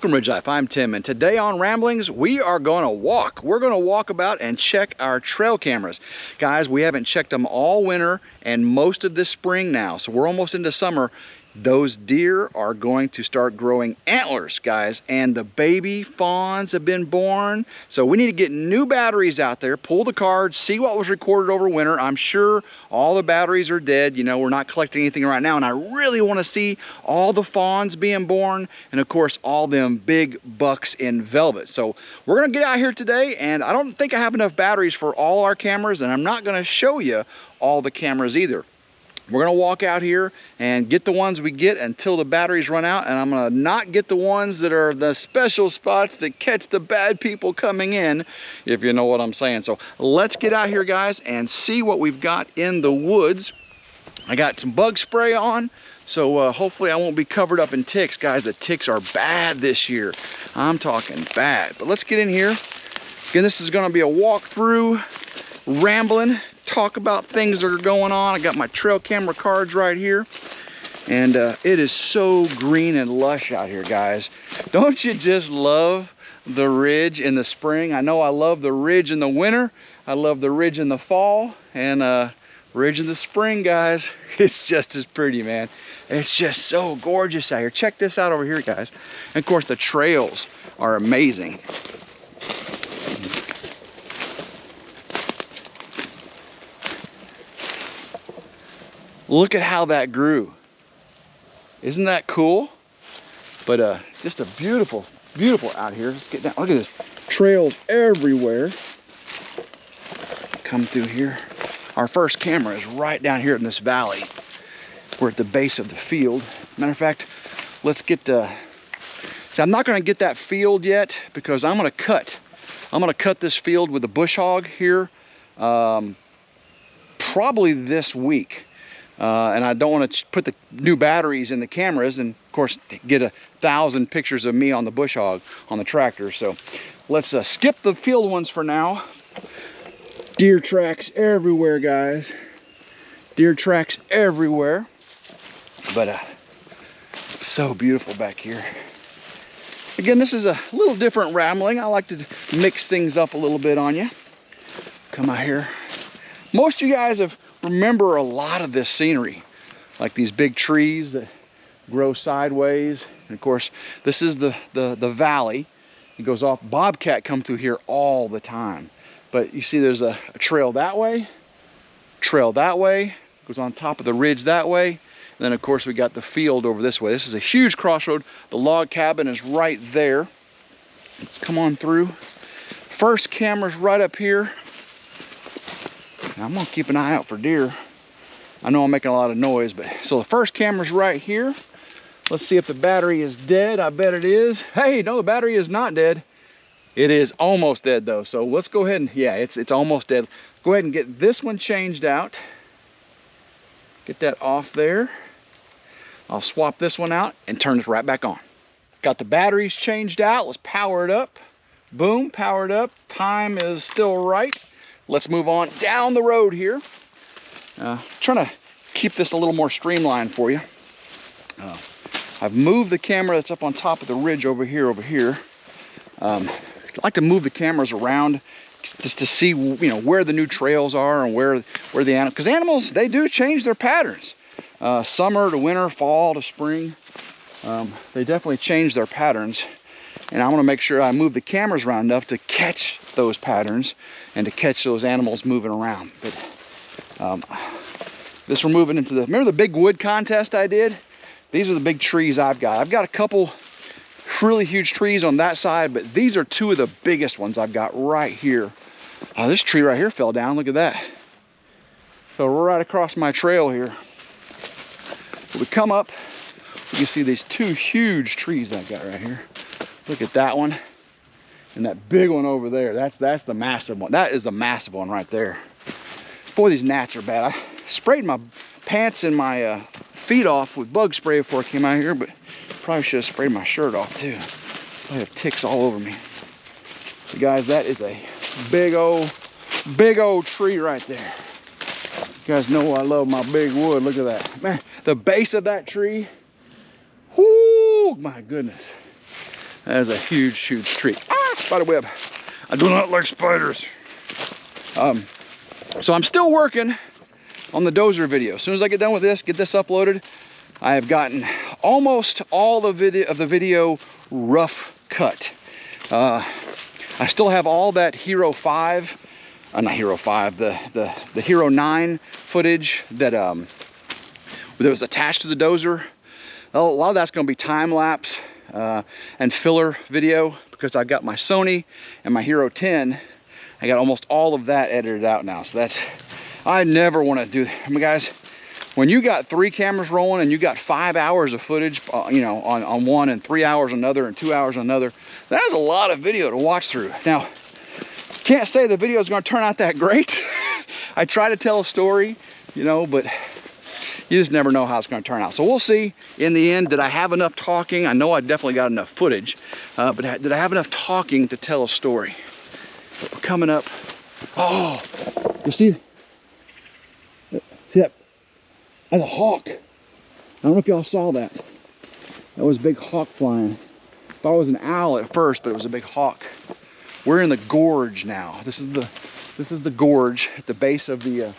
Welcome RidgeLife, I'm Tim, and today on Ramblings, we are going to walk. We're going to walk about and check our trail cameras. Guys, we haven't checked them all winter and most of this spring now, so we're almost into summer. Those deer are going to start growing antlers, guys, and the baby fawns have been born. So we need to get new batteries out there, pull the cards, see what was recorded over winter. I'm sure all the batteries are dead. You know, we're not collecting anything right now, and I really want to see all the fawns being born, and of course, all them big bucks in velvet. So we're gonna get out here today, and I don't think I have enough batteries for all our cameras, and I'm not gonna show you all the cameras either. We're gonna walk out here and get the ones we get until the batteries run out, and I'm gonna not get the ones that are the special spots that catch the bad people coming in, if you know what I'm saying. So let's get out here, guys, and see what we've got in the woods. I got some bug spray on, so hopefully I won't be covered up in ticks. Guys, the ticks are bad this year. I'm talking bad. But let's get in here. Again, this is gonna be a walkthrough, rambling, talk about things that are going on. I got my trail camera cards right here, and it is so green and lush out here, guys. Don't you just love the ridge in the spring? I know I love the ridge in the winter. I love the ridge in the fall, and ridge in the spring, guys. It's just as pretty, man. It's just so gorgeous out here. Check this out over here, guys. And of course, the trails are amazing. Look at how that grew. Isn't that cool? But just a beautiful, beautiful out here. Let's get down. Look at this. Trails everywhere. Come through here. Our first camera is right down here in this valley. We're at the base of the field. Matter of fact, let's get see, I'm not gonna get that field yet because I'm gonna cut this field with a bush hog here probably this week. And I don't want to put the new batteries in the cameras and of course get 1,000 pictures of me on the bush hog on the tractor. So let's skip the field ones for now. Deer tracks everywhere, guys. Deer tracks everywhere. But so beautiful back here. Again, this is a little different rambling. I like to mix things up a little bit on you. Come out here. Most of you guys remember a lot of this scenery, like these big trees that grow sideways. And of course, this is the valley. It goes off. Bobcat come through here all the time. But you see there's a trail that way, goes on top of the ridge that way. And then of course we got the field over this way. This is a huge crossroad. The log cabin is right there. Let's come on through. First camera's right up here. I'm gonna keep an eye out for deer. I know I'm making a lot of noise, but so the first camera's right here. Let's see if the battery is dead. I bet it is. Hey, no, the battery is not dead. It is almost dead though. So let's go ahead and, yeah, it's almost dead. Go ahead and get this one changed out. Get that off there. I'll swap this one out and turn this right back on. Got the batteries changed out. Let's power it up. Boom, powered up. Time is still right. Let's move on down the road here. Trying to keep this a little more streamlined for you. I've moved the camera that's up on top of the ridge over here. I like to move the cameras around just to see, you know, where the new trails are and where the animals, because animals, they do change their patterns. Summer to winter, fall to spring. They definitely change their patterns. And I want to make sure I move the cameras around enough to catch those patterns and to catch those animals moving around. But this we're moving into remember the big wood contest I did? These are the big trees I've got. I've got a couple really huge trees on that side, but these are two of the biggest ones I've got right here. This tree right here fell down. Look at that. Fell right across my trail here. We come up, you can see these two huge trees I've got right here. Look at that one and that big one over there. That's the massive one. That is the massive one right there. Boy, these gnats are bad. I sprayed my pants and my feet off with bug spray before I came out here, but probably should have sprayed my shirt off too. I have ticks all over me. So guys, that is a big old tree right there. You guys know I love my big wood. Look at that. Man, the base of that tree. Whoo, my goodness. That is a huge, huge tree. Ah, spider web. I do not like spiders. So I'm still working on the Dozer video. As soon as I get done with this, get this uploaded, I have gotten almost all the video rough cut. I still have all that Hero 5, not Hero 5, the Hero 9 footage that was attached to the Dozer. A lot of that's going to be time lapse and filler video because I've got my Sony and my Hero 10. I got almost all of that edited out now. So that's, I never want to do, I mean, guys, when you got 3 cameras rolling and you got 5 hours of footage, you know, on one, and 3 hours on another, and 2 hours on another, that is a lot of video to watch through. Now, can't say the video is going to turn out that great. I try to tell a story, you know, but you just never know how it's going to turn out. So we'll see in the end. Did I have enough talking? I know I definitely got enough footage, but did I have enough talking to tell a story? We're coming up. Oh, you see that? That's a hawk. I don't know if y'all saw that. That was a big hawk flying. Thought it was an owl at first, but it was a big hawk. We're in the gorge now. This is the gorge at the base of the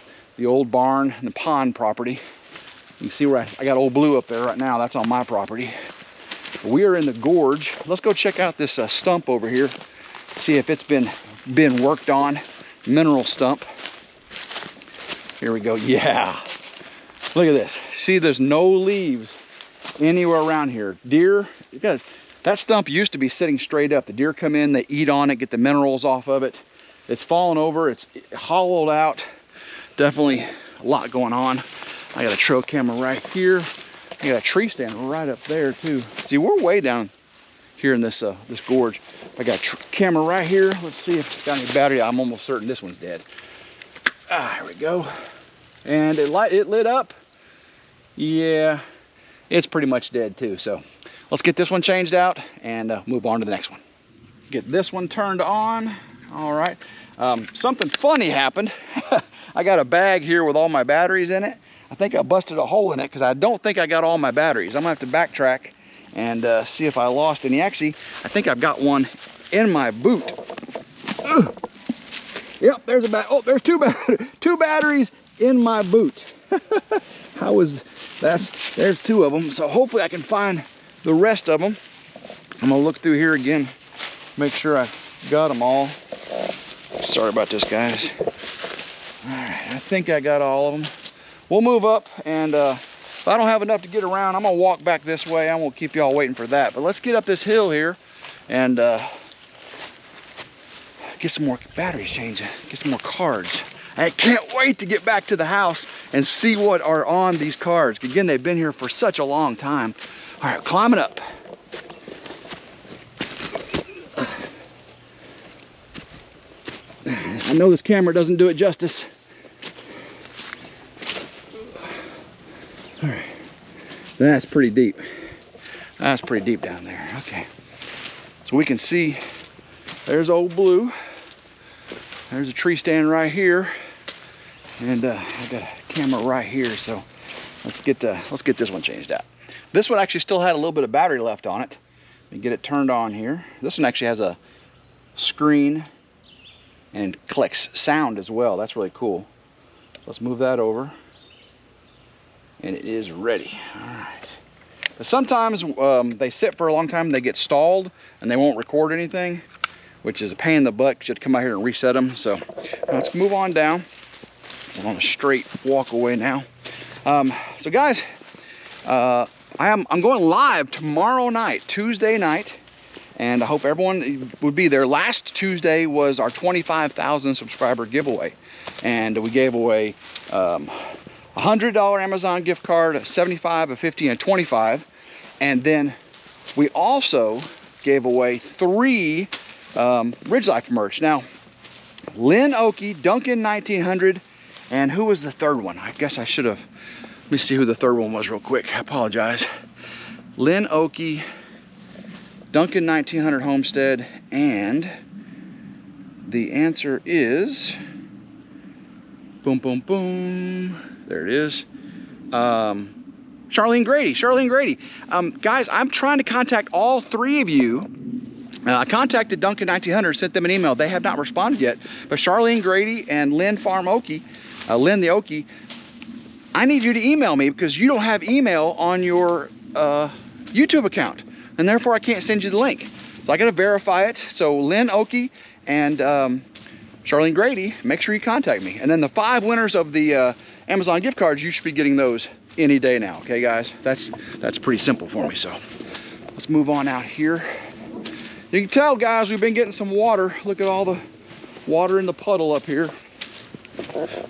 old barn and the pond property. You can see where I got Old Blue up there right now. That's on my property. We are in the gorge. Let's go check out this stump over here. See if it's been worked on. Mineral stump. Here we go. Yeah. Look at this. See, there's no leaves anywhere around here. Deer, because that stump used to be sitting straight up. The deer come in, they eat on it, get the minerals off of it. It's fallen over, it's hollowed out. Definitely a lot going on. I got a trail camera right here. I got a tree stand right up there too. See, we're way down here in this this gorge. I got a camera right here. Let's see if it's got any battery. I'm almost certain this one's dead. Ah, here we go. And it lit up. Yeah, it's pretty much dead too. So let's get this one changed out and move on to the next one. Get this one turned on. All right. Something funny happened. I got a bag here with all my batteries in it. I think I busted a hole in it because I don't think I got all my batteries. I'm gonna have to backtrack and see if I lost any. Actually, I think I've got one in my boot. Ugh. Yep, there's a oh, there's two batteries in my boot. How is there's 2 of them. So hopefully I can find the rest of them. I'm gonna look through here again, make sure I got them all. Sorry about this, guys. All right, I think I got all of them. We'll move up, and if I don't have enough to get around, I'm gonna walk back this way. I won't keep y'all waiting for that. But let's get up this hill here and get some more batteries changed, get some more cards. I can't wait to get back to the house and see what are on these cards. Again, they've been here for such a long time. All right, climbing up. I know this camera doesn't do it justice. All right, that's pretty deep. That's pretty deep down there. Okay, so we can see there's Old Blue. There's a tree stand right here, and I got a camera right here. So let's get this one changed out. This one actually still had a little bit of battery left on it. Let me get it turned on here. This one actually has a screen and collects sound as well. That's really cool. So let's move that over, and it is ready. All right. But sometimes they sit for a long time, they get stalled, and they won't record anything, which is a pain in the butt because you have to come out here and reset them. So let's move on down. We're on a straight walk away now. So guys, I'm going live tomorrow night, Tuesday night, and I hope everyone would be there. Last Tuesday was our 25,000 subscriber giveaway, and we gave away $100 Amazon gift card, a 75, a 50, and a 25, and then we also gave away 3 RidgeLife merch. Now, Lynn Oakey, Duncan 1900, and who was the third one? I guess I should have. Let me see who the third one was real quick. I apologize. Lynn Oakey, Duncan 1900 Homestead, and the answer is boom, boom, boom. There it is. Charlene Grady. Guys, I'm trying to contact all 3 of you I contacted Duncan 1900, sent them an email. They have not responded yet. But Charlene Grady and Lynn Farm Okie, Lynn the Okie, I need you to email me because you don't have email on your YouTube account, and therefore I can't send you the link. So I got to verify it. So Lynn Okie and Charlene Grady, make sure you contact me. And then the 5 winners of the Amazon gift cards, you should be getting those any day now. Okay, guys, that's pretty simple for me. So let's move on out here. You can tell, guys, we've been getting some water. Look at all the water in the puddle up here.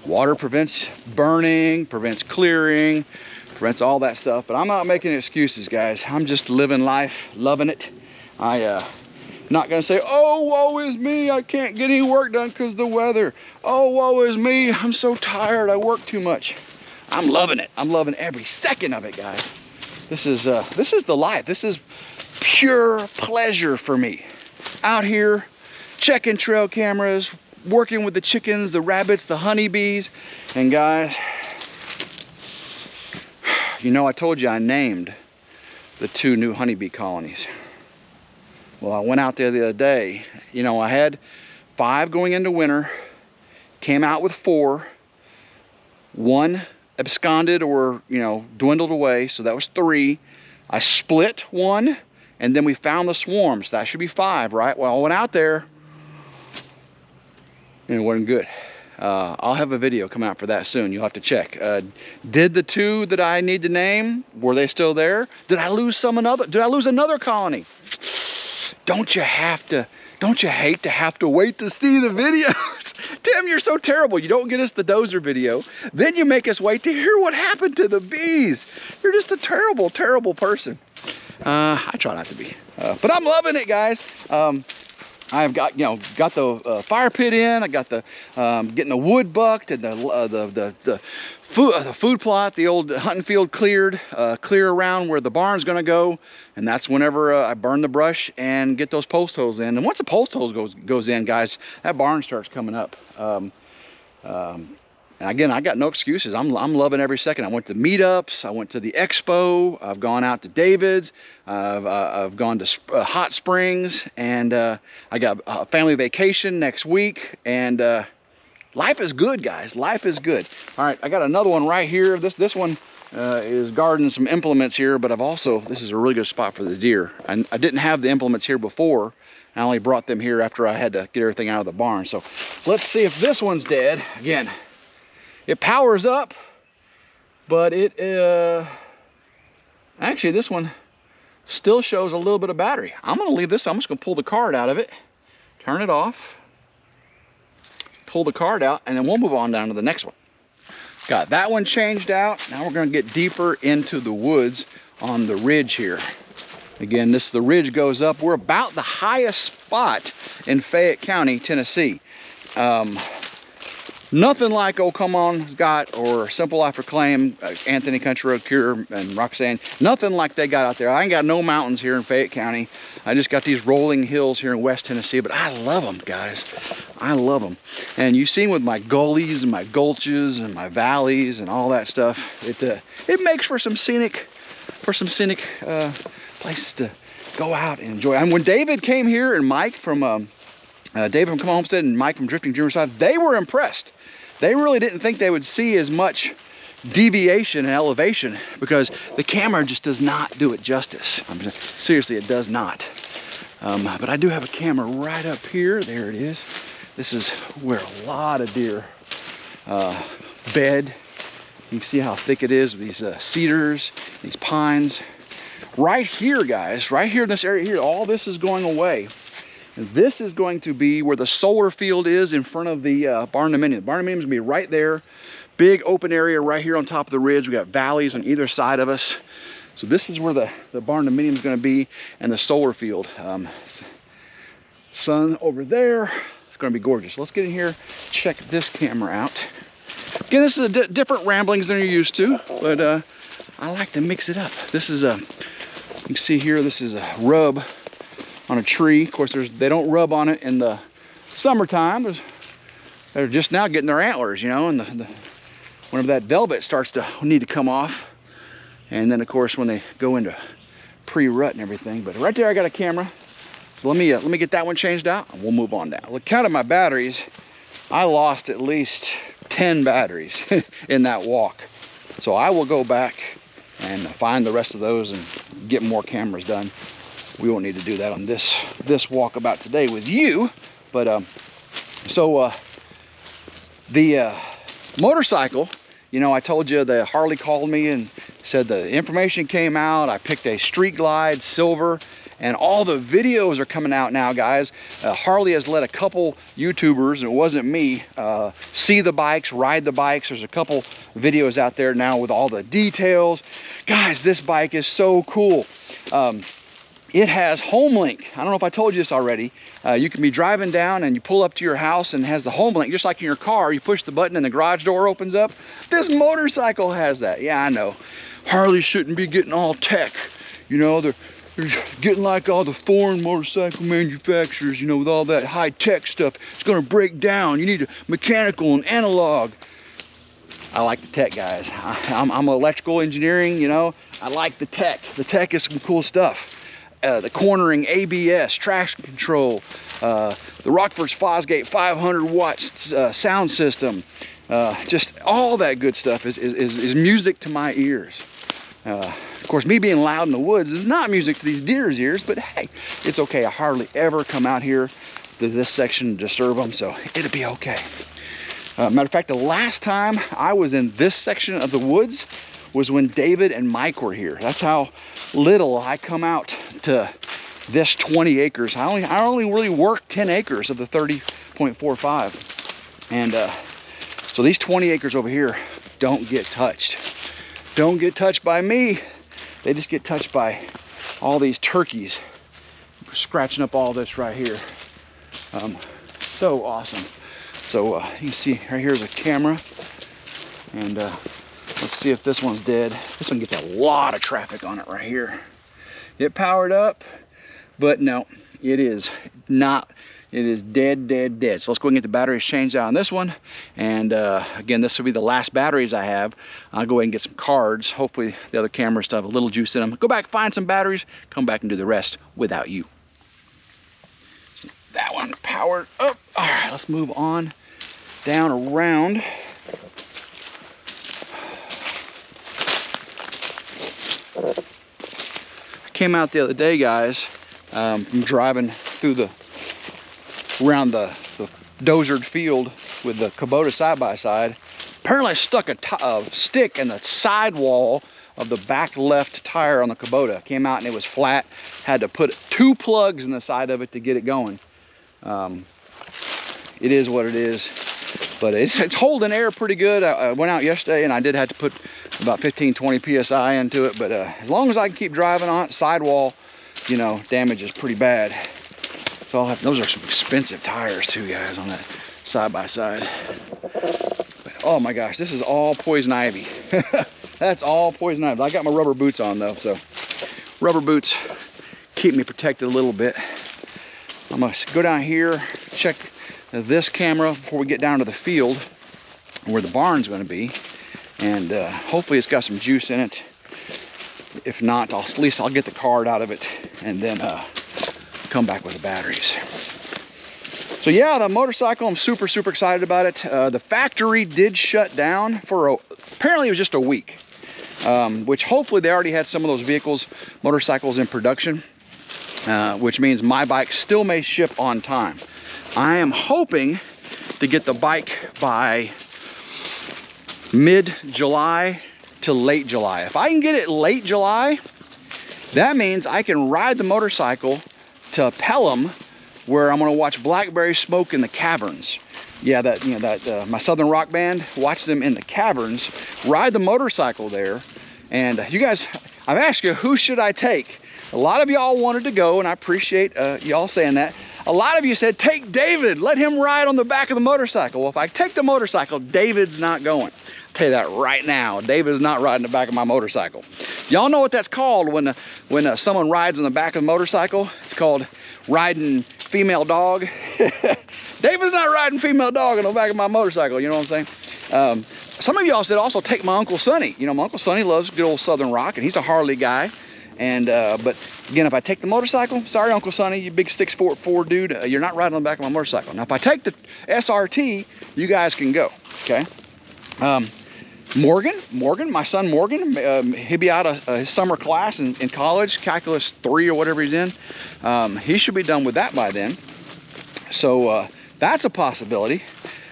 Water prevents burning, prevents clearing, prevents all that stuff. But I'm not making excuses, guys. I'm just living life, loving it. Not gonna say, oh, woe is me, I can't get any work done because of the weather. Oh, woe is me, I'm so tired, I work too much. I'm loving it. I'm loving every second of it, guys. This is the life. This is pure pleasure for me. Out here, checking trail cameras, working with the chickens, the rabbits, the honeybees. And guys, you know, I told you I named the 2 new honeybee colonies. Well, I went out there the other day. You know, I had 5 going into winter, came out with 4. 1 absconded or, you know, dwindled away, so that was 3. I split 1, and then we found the swarms. That should be 5, right? Well, I went out there, and it wasn't good. I'll have a video come out for that soon. You'll have to check. Did the 2 that I need to name, were they still there? Did I lose another colony? Don't you hate to have to wait to see the videos? Tim, you're so terrible. You don't get us the Dozer video. Then you make us wait to hear what happened to the bees. You're just a terrible, terrible person. I try not to be. But I'm loving it, guys. I've got, you know, got the fire pit in. I got the getting the wood bucked and the food plot, the old hunting field cleared, clear around where the barn's gonna go, and that's whenever I burn the brush and get those post holes in. And once the post holes goes in, guys, that barn starts coming up. And again, I got no excuses. I'm loving every second. I went to meetups. I went to the expo. I've gone out to David's. I've gone to Hot Springs, and I got a family vacation next week. And life is good, guys. Life is good. All right, I got another one right here. This one is guarding some implements here, but this is a really good spot for the deer. I didn't have the implements here before. I only brought them here after I had to get everything out of the barn. So let's see if this one's dead. Again, it powers up, but it actually, this one still shows a little bit of battery. I'm gonna leave this. I'm just gonna pull the card out of it, turn it off, pull the card out, and then we'll move on down to the next one. Got that one changed out. Now we're gonna get deeper into the woods on the ridge here. Again, the ridge goes up. We're about the highest spot in Fayette County, Tennessee. Nothing like Oh Come On got, or Simple Life Reclaim, Anthony Country Road Cure, and Roxanne. Nothing like they got out there. I ain't got no mountains here in Fayette County. I just got these rolling hills here in West Tennessee, but I love them, guys. I love them. And you've seen with my gullies and my gulches and my valleys and all that stuff, it makes for some scenic places to go out and enjoy. And when David came here and Mike from David from Come Homestead and Mike from Drifting Dreamer Side, they were impressed. They really didn't think they would see as much deviation and elevation because the camera just does not do it justice. Seriously, it does not. But I do have a camera right up here. There it is. This is where a lot of deer bed. You can see how thick it is with these cedars, these pines. Right here, guys, right here in this area here, all this is going away. And this is going to be where the solar field is in front of the barn dominium. The barn dominium is going to be right there. Big open area right here on top of the ridge. We got valleys on either side of us. So this is where the barn dominium is going to be, and the solar field. Sun over there. It's going to be gorgeous. Let's get in here, check this camera out. Again, this is a different ramblings than you're used to, but I like to mix it up. This is you can see here, this is a rub on a tree. Of course, they don't rub on it in the summertime. They're just now getting their antlers, you know, and whenever that velvet starts to need to come off, and then of course when they go into pre-rut and everything. But right there I got a camera. So let me get that one changed out and we'll move on down. Look, counting my batteries, I lost at least 10 batteries in that walk. So I will go back and find the rest of those and get more cameras done. We won't need to do that on this walkabout today with you. But the motorcycle, you know, I told you the Harley called me and said the information came out. I picked a Street Glide Silver, and all the videos are coming out now, guys. Harley has let a couple YouTubers, and it wasn't me, see the bikes, ride the bikes. There's a couple videos out there now with all the details. Guys, this bike is so cool. It has home link. I don't know if I told you this already. You can be driving down and you pull up to your house and it has the home link, just like in your car. You push the button and the garage door opens up. This motorcycle has that. Yeah, I know. Harley shouldn't be getting all tech. You know, they're getting like all the foreign motorcycle manufacturers, you know, with all that high-tech stuff. It's gonna break down. You need a mechanical and analog. I like the tech, guys. I'm electrical engineering, you know. I like the tech. The tech is some cool stuff. The cornering, ABS, traction control, the Rockford's Fosgate 500 watts sound system, just all that good stuff is music to my ears. Of course, me being loud in the woods is not music to these deer's ears, but hey, it's okay. I hardly ever come out here to this section to disturb them, so it'll be okay. Matter of fact, the last time I was in this section of the woods was when David and Mike were here. That's how little I come out to this 20 acres. I only really work 10 acres of the 30.45. And so these 20 acres over here don't get touched. Don't get touched by me. They just get touched by all these turkeys scratching up all this right here. So awesome. So you can see right here's a camera, and let's see if this one's dead. This one gets a lot of traffic on it right here. It powered up, but no, it is not. It is dead, dead, dead. So let's go and get the batteries changed out on this one. And again, this will be the last batteries I have. I'll go ahead and get some cards. Hopefully the other cameras still have a little juice in them. Go back, find some batteries, come back and do the rest without you. That one powered up. All right, let's move on down around. I came out the other day, guys, from driving through around the dozered field with the Kubota side-by-side. Apparently I stuck a stick in the sidewall of the back left tire on the Kubota. Came out and it was flat. Had to put 2 plugs in the side of it to get it going. It is what it is, but it's holding air pretty good. I went out yesterday and I did have to put about 15-20 psi into it, but as long as I can keep driving on it, sidewall, you know, damage is pretty bad. So I'll have, those are some expensive tires too, guys, on that side-by-side. But, oh my gosh, this is all poison ivy. That's all poison ivy. I got my rubber boots on though, so rubber boots keep me protected a little bit. I'm gonna go down here, check this camera before we get down to the field where the barn's gonna be. And hopefully it's got some juice in it. If not, at least I'll get the card out of it and then come back with the batteries. So yeah, the motorcycle, I'm super excited about it. The factory did shut down for apparently it was just a week, which hopefully they already had some of those motorcycles in production, which means my bike still may ship on time. I am hoping to get the bike by mid-July to late July. If I can get it late July, that means I can ride the motorcycle to Pelham, where I'm gonna watch blackberry smoke in the caverns. Yeah, my Southern rock band, watch them in the caverns, ride the motorcycle there. And you guys, I've asked you, who should I take? A lot of y'all wanted to go, and I appreciate y'all saying that. A lot of you said, take David, let him ride on the back of the motorcycle. Well, if I take the motorcycle, David's not going. I'll tell you that right now, David's not riding the back of my motorcycle. Y'all know what that's called when someone rides on the back of the motorcycle? It's called riding female dog. David's not riding female dog on the back of my motorcycle, you know what I'm saying? Some of y'all said also take my Uncle Sonny. You know, my Uncle Sonny loves good old Southern rock, and he's a Harley guy. And but again, if I take the motorcycle, sorry, Uncle Sonny, you big 6'4" dude, you're not riding on the back of my motorcycle. Now, if I take the SRT, you guys can go, okay? Morgan, my son Morgan, he'll be out of his summer class in college, Calculus 3 or whatever he's in. He should be done with that by then. So that's a possibility.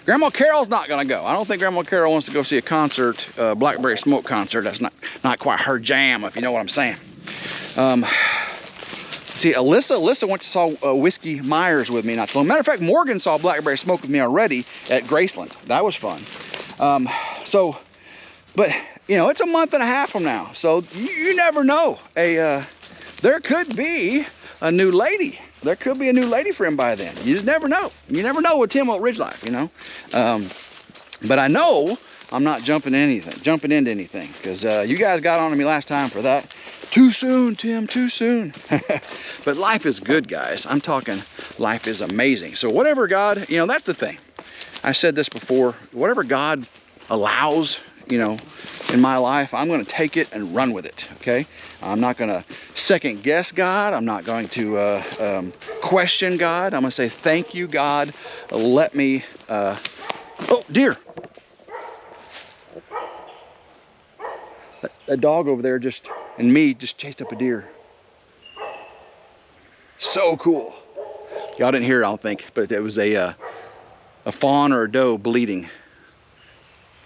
Grandma Carol's not gonna go. I don't think Grandma Carol wants to go see a concert, Blackberry Smoke concert. That's not quite her jam, if you know what I'm saying. See, Alyssa went to saw Whiskey Myers with me not too long. Matter of fact, Morgan saw Blackberry Smoke with me already at Graceland. That was fun. But you know, it's a month and a half from now, so you never know. There could be a new lady. There could be a new lady friend by then. You just never know. You never know with Tim at RidgeLife, you know. But I know I'm not jumping into anything, because you guys got on to me last time for that. Too soon, Tim, too soon. But life is good, guys. I'm talking life is amazing. So whatever God, you know, that's the thing. I said this before, whatever God allows, you know, in my life, I'm going to take it and run with it, okay? I'm not going to second guess God. I'm not going to question God. I'm going to say, thank you, God. Let me, oh, deer. That dog over there just chased up a deer. So cool. Y'all didn't hear it, I don't think, but it was a fawn or a doe bleeding.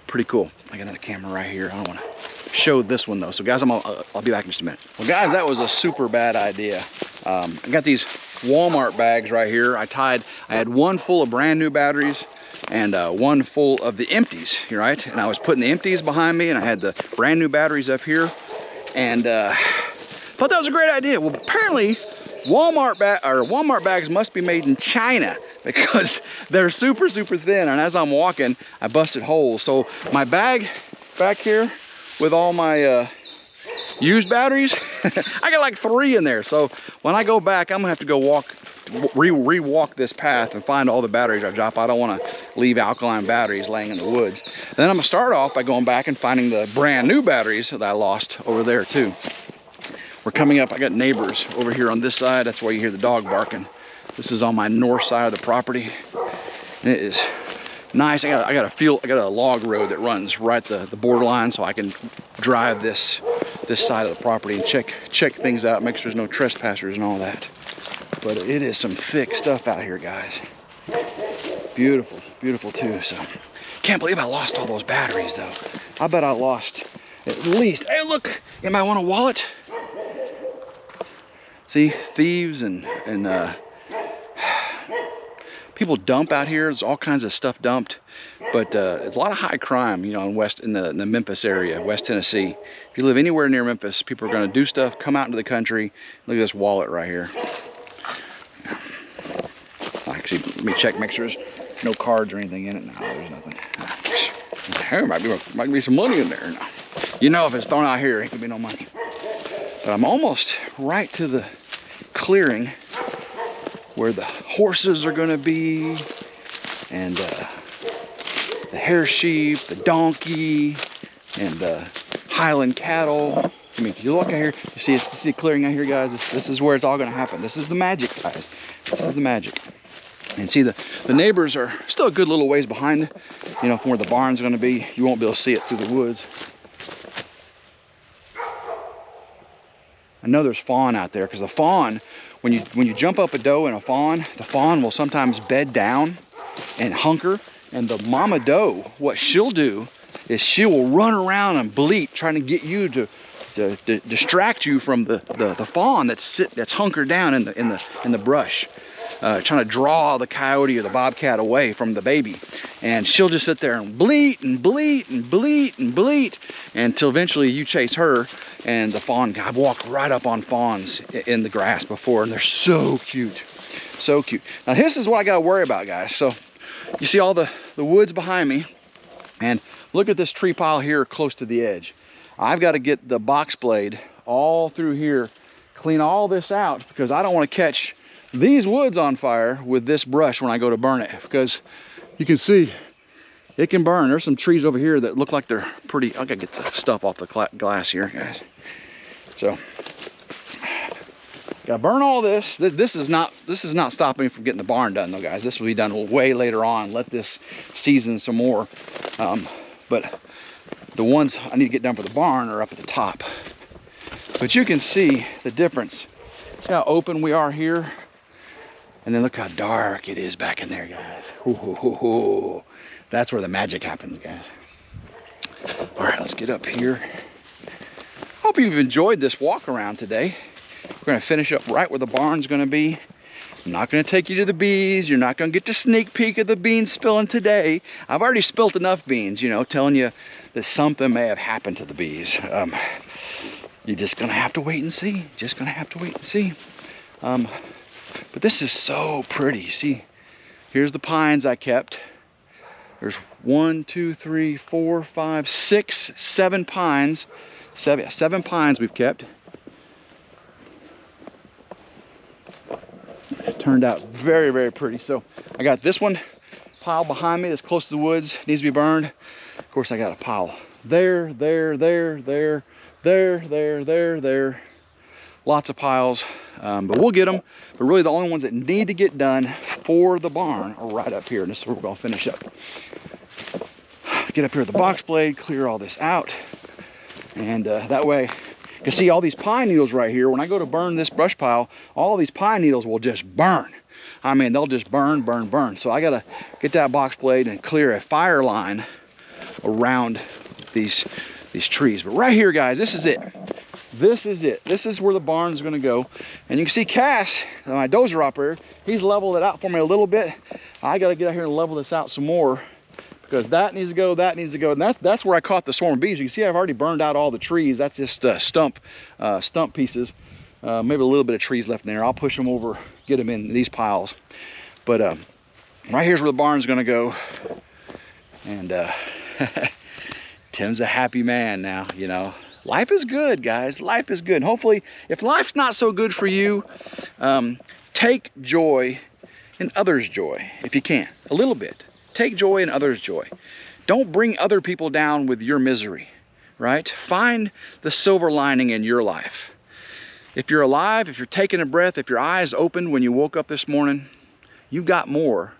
Pretty cool. I got another camera right here. I don't want to show this one though. So guys, I'll be back in just a minute. Well guys, that was a super bad idea. I got these Walmart bags right here. I had one full of brand new batteries and one full of the empties, right? And I was putting the empties behind me, and I had the brand new batteries up here, and thought that was a great idea. Well, apparently Walmart bags must be made in China, because they're super thin, and as I'm walking I busted holes. So my bag back here with all my used batteries, I got like 3 in there. So when I go back, I'm gonna have to go re-walk this path and find all the batteries I dropped. I don't want to leave alkaline batteries laying in the woods. Then I'm gonna start off by going back and finding the brand new batteries that I lost over there too. We're coming up, I got neighbors over here on this side. That's why you hear the dog barking. This is on my north side of the property, and it is nice. I got a log road that runs right the borderline, so I can drive this side of the property and check things out, make sure there's no trespassers and all that. But it is some thick stuff out here, guys. Beautiful too. So can't believe I lost all those batteries though. I bet I lost at least, hey look, you might want a wallet. See, thieves and people dump out here. There's all kinds of stuff dumped, but it's a lot of high crime, you know, in the Memphis area, West Tennessee. If you live anywhere near Memphis, people are going to do stuff, come out into the country. Look at this wallet right here. Actually, let me check, make sure there's no cards or anything in it. No, there's nothing. There might be some money in there. No. You know, if it's thrown out here, it could be no money. But I'm almost right to the clearing where the horses are gonna be, and the hair sheep, the donkey, and the Highland cattle. I mean, if you look out here, you see the clearing out here, guys. This is where it's all gonna happen. This is the magic, guys. This is the magic. And see, the neighbors are still a good little ways behind, you know, from where the barn's gonna be. You won't be able to see it through the woods. I know there's fawn out there, because the fawn, when you jump up a doe and a fawn, the fawn will sometimes bed down and hunker, and the mama doe, what she'll do is she will run around and bleat, trying to get you to distract you from the fawn that's hunkered down in the brush, trying to draw the coyote or the bobcat away from the baby. And she'll just sit there and bleat and bleat and bleat and bleat until eventually you chase her. And the fawn, I've walked right up on fawns in the grass before, and they're so cute. So cute. Now this is what I gotta worry about, guys. So you see all the woods behind me, and look at this tree pile here close to the edge. I've got to get the box blade all through here, clean all this out, because I don't want to catch these woods on fire with this brush when I go to burn it, because you can see it can burn. There's some trees over here that look like they're pretty. I gotta get the stuff off the glass here, guys. So Gotta burn all this. This is not stopping me from getting the barn done though, guys. This will be done way later on. Let this season some more. But the ones I need to get done for the barn are up at the top. But you can see the difference. See how open we are here? And then look how dark it is back in there, guys. Ooh. That's where the magic happens, guys. All right, let's get up here. Hope you've enjoyed this walk around today. We're gonna finish up right where the barn's gonna be. I'm not gonna take you to the bees. You're not gonna get to sneak peek of the beans spilling today. I've already spilt enough beans, you know, telling you that something may have happened to the bees. You're just gonna have to wait and see. Just gonna have to wait and see. But this is so pretty. See, here's the pines I kept. There's 1, 2, 3, 4, 5, 6, 7 pines. Seven pines we've kept. It turned out very, very pretty. So I got this one pile behind me that's close to the woods, needs to be burned. Of course, I got a pile there. Lots of piles, but we'll get them. But really the only ones that need to get done for the barn are right up here. And this is where we're gonna finish up. Get up here with the box blade, clear all this out. And that way, you can see all these pine needles right here. When I go to burn this brush pile, all these pine needles will just burn. I mean, they'll just burn. So I gotta get that box blade and clear a fire line around these trees. But right here, guys, this is it. This is it. This is where the barn's gonna go. And you can see Cass, my dozer operator, he's leveled it out for me a little bit. I gotta get out here and level this out some more, because that needs to go, that needs to go. And that's where I caught the swarm of bees. You can see I've already burned out all the trees. That's just stump pieces. Maybe a little bit of trees left in there. I'll push them over, get them in these piles. But right here's where the barn's gonna go. And Tim's a happy man now, you know. Life is good, guys. Life is good. And hopefully, if life's not so good for you, take joy in others' joy, if you can, a little bit. Take joy in others' joy. Don't bring other people down with your misery, right? Find the silver lining in your life. If you're alive, if you're taking a breath, if your eyes opened when you woke up this morning, you got more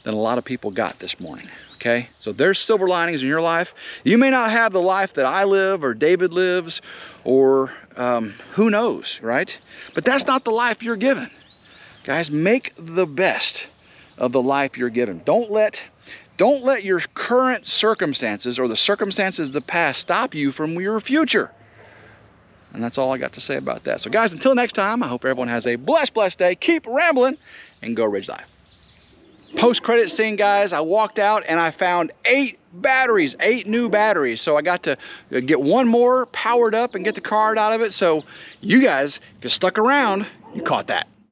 than a lot of people got this morning, okay? So there's silver linings in your life. You may not have the life that I live or David lives or who knows, right? But that's not the life you're given. Guys, make the best of the life you're given. Don't let your current circumstances or the circumstances of the past stop you from your future. And that's all I got to say about that. So guys, until next time, I hope everyone has a blessed day. Keep rambling and go Ridge Life. Post-credit scene, guys, I walked out and I found 8 new batteries. So I got to get one more powered up and get the card out of it. So you guys, if you stuck around, you caught that.